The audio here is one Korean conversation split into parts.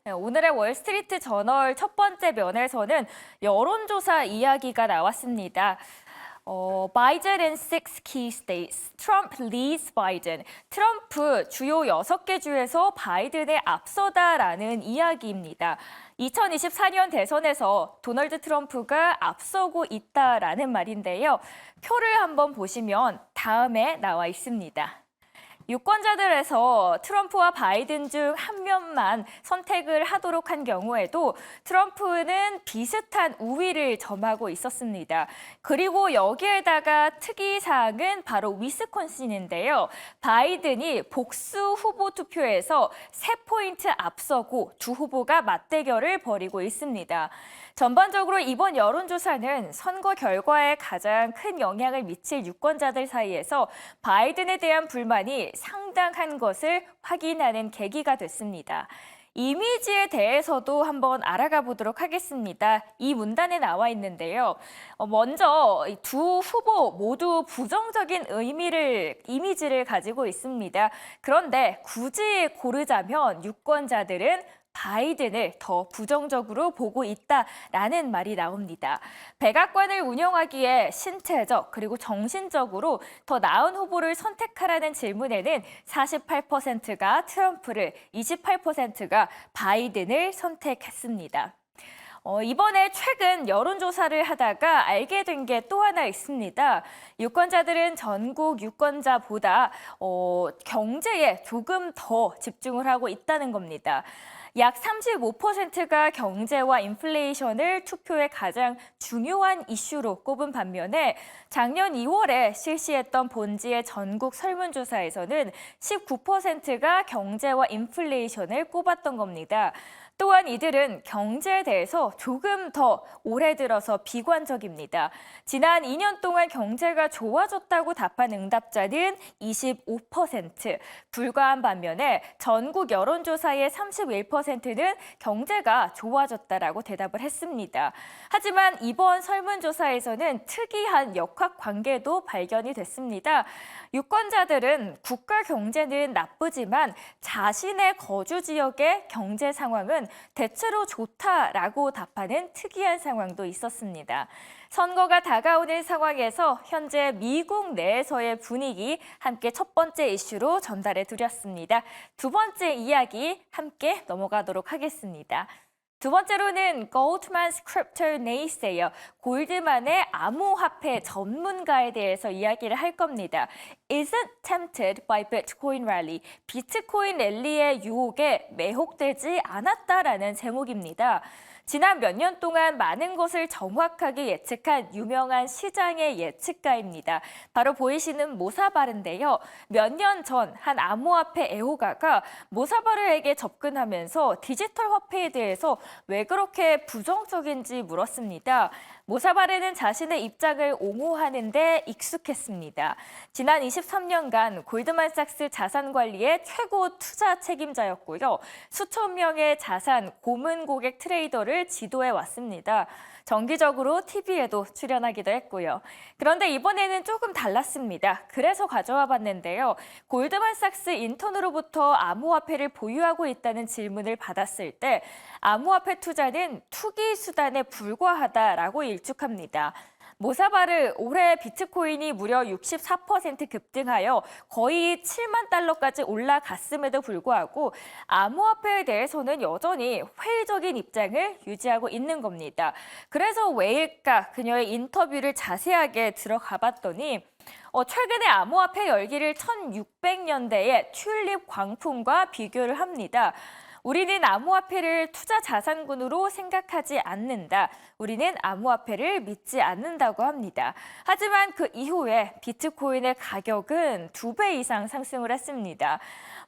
네, 오늘의 월스트리트 저널 첫 번째 면에서는 여론조사 이야기가 나왔습니다. Biden in six key states. Trump leads Biden. 트럼프 주요 6개 주에서 바이든에 앞서다라는 이야기입니다. 2024년 대선에서 도널드 트럼프가 앞서고 있다라는 말인데요. 표를 한번 보시면 다음에 나와 있습니다. 유권자들에서 트럼프와 바이든 중 한 명만 선택을 하도록 한 경우에도 트럼프는 비슷한 우위를 점하고 있었습니다. 그리고 여기에다가 특이사항은 바로 위스콘신인데요. 바이든이 복수 후보 투표에서 3포인트 앞서고 두 후보가 맞대결을 벌이고 있습니다. 전반적으로 이번 여론조사는 선거 결과에 가장 큰 영향을 미칠 유권자들 사이에서 바이든에 대한 불만이 상당한 것을 확인하는 계기가 됐습니다. 이미지에 대해서도 한번 알아가 보도록 하겠습니다. 이 문단에 나와 있는데요. 먼저 두 후보 모두 부정적인 이미지를 가지고 있습니다. 그런데 굳이 고르자면 유권자들은 바이든을 더 부정적으로 보고 있다라는 말이 나옵니다. 백악관을 운영하기에 신체적 그리고 정신적으로 더 나은 후보를 선택하라는 질문에는 48%가 트럼프를, 28%가 바이든을 선택했습니다. 이번에 최근 여론조사를 하다가 알게 된 게 또 하나 있습니다. 유권자들은 전국 유권자보다 경제에 조금 더 집중을 하고 있다는 겁니다. 약 35%가 경제와 인플레이션을 투표의 가장 중요한 이슈로 꼽은 반면에 작년 2월에 실시했던 본지의 전국 설문조사에서는 19%가 경제와 인플레이션을 꼽았던 겁니다. 또한 이들은 경제에 대해서 조금 더 올해 들어서 비관적입니다. 지난 2년 동안 경제가 좋아졌다고 답한 응답자는 25%, 불과한 반면에 전국 여론조사의 31%는 경제가 좋아졌다라고 대답을 했습니다. 하지만 이번 설문조사에서는 특이한 역학관계도 발견이 됐습니다. 유권자들은 국가 경제는 나쁘지만 자신의 거주 지역의 경제 상황은 대체로 좋다라고 답하는 특이한 상황도 있었습니다. 선거가 다가오는 상황에서 현재 미국 내에서의 분위기 함께 첫 번째 이슈로 전달해 드렸습니다. 두 번째 이야기 함께 넘어가도록 하겠습니다. 두 번째로는 Goldman's Crypto Naysayer, 골드만의 암호화폐 전문가에 대해서 이야기를 할 겁니다. Isn't tempted by Bitcoin rally. 비트코인 랠리의 유혹에 매혹되지 않았다라는 제목입니다. 지난 몇 년 동안 많은 것을 정확하게 예측한 유명한 시장의 예측가입니다. 바로 보이시는 모사바르인데요. 몇 년 전 한 암호화폐 애호가가 모사바르에게 접근하면서 디지털 화폐에 대해서 왜 그렇게 부정적인지 물었습니다. 모사바르는 자신의 입장을 옹호하는 데 익숙했습니다. 지난 23년간 골드만삭스 자산관리의 최고 투자 책임자였고요. 수천 명의 자산 고문 고객 트레이더를 지도해 왔습니다. 정기적으로 TV에도 출연하기도 했고요. 그런데 이번에는 조금 달랐습니다. 그래서 가져와 봤는데요. 골드만삭스 인턴으로부터 암호화폐를 보유하고 있다는 질문을 받았을 때 암호화폐 투자는 투기 수단에 불과하다라고 일축합니다. 모사바르, 올해 비트코인이 무려 64% 급등하여 거의 7만 달러까지 올라갔음에도 불구하고 암호화폐에 대해서는 여전히 회의적인 입장을 유지하고 있는 겁니다. 그래서 왜일까? 그녀의 인터뷰를 자세하게 들어가 봤더니 최근에 암호화폐 열기를 1600년대의 튤립 광풍과 비교를 합니다. 우리는 암호화폐를 투자 자산군으로 생각하지 않는다. 우리는 암호화폐를 믿지 않는다고 합니다. 하지만 그 이후에 비트코인의 가격은 2배 이상 상승을 했습니다.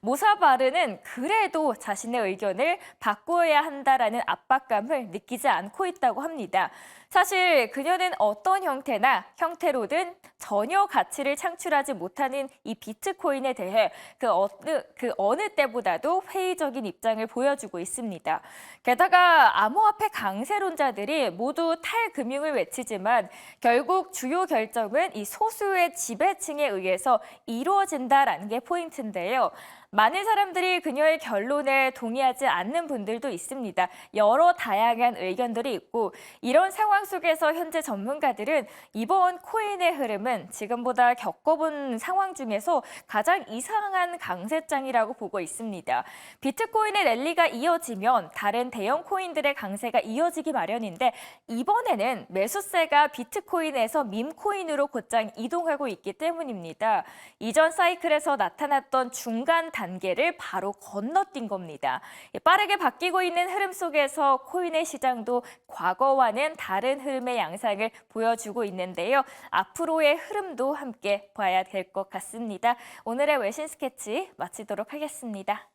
모사바르는 그래도 자신의 의견을 바꿔야 한다라는 압박감을 느끼지 않고 있다고 합니다. 사실 그녀는 어떤 형태로든 전혀 가치를 창출하지 못하는 이 비트코인에 대해 그 어느 때보다도 회의적인 입장을 보여주고 있습니다. 게다가 암호화폐 강세론자들이 모두 탈금융을 외치지만 결국 주요 결정은 이 소수의 지배층에 의해서 이루어진다라는 게 포인트인데요. 많은 사람들이 그녀의 결론에 동의하지 않는 분들도 있습니다. 여러 다양한 의견들이 있고 이런 상황 속에서 현재 전문가들은 이번 코인의 흐름은 지금보다 겪어본 상황 중에서 가장 이상한 강세장이라고 보고 있습니다. 비트코인의 랠리가 이어지면 다른 대형 코인들의 강세가 이어지기 마련인데 이번에는 매수세가 비트코인에서 밈코인으로 곧장 이동하고 있기 때문입니다. 이전 사이클에서 나타났던 중간 단계를 바로 건너뛴 겁니다. 빠르게 바뀌고 있는 흐름 속에서 코인의 시장도 과거와는 다른 흐름의 양상을 보여주고 있는데요. 앞으로의 흐름도 함께 봐야 될 것 같습니다. 오늘의 외신 스케치 마치도록 하겠습니다.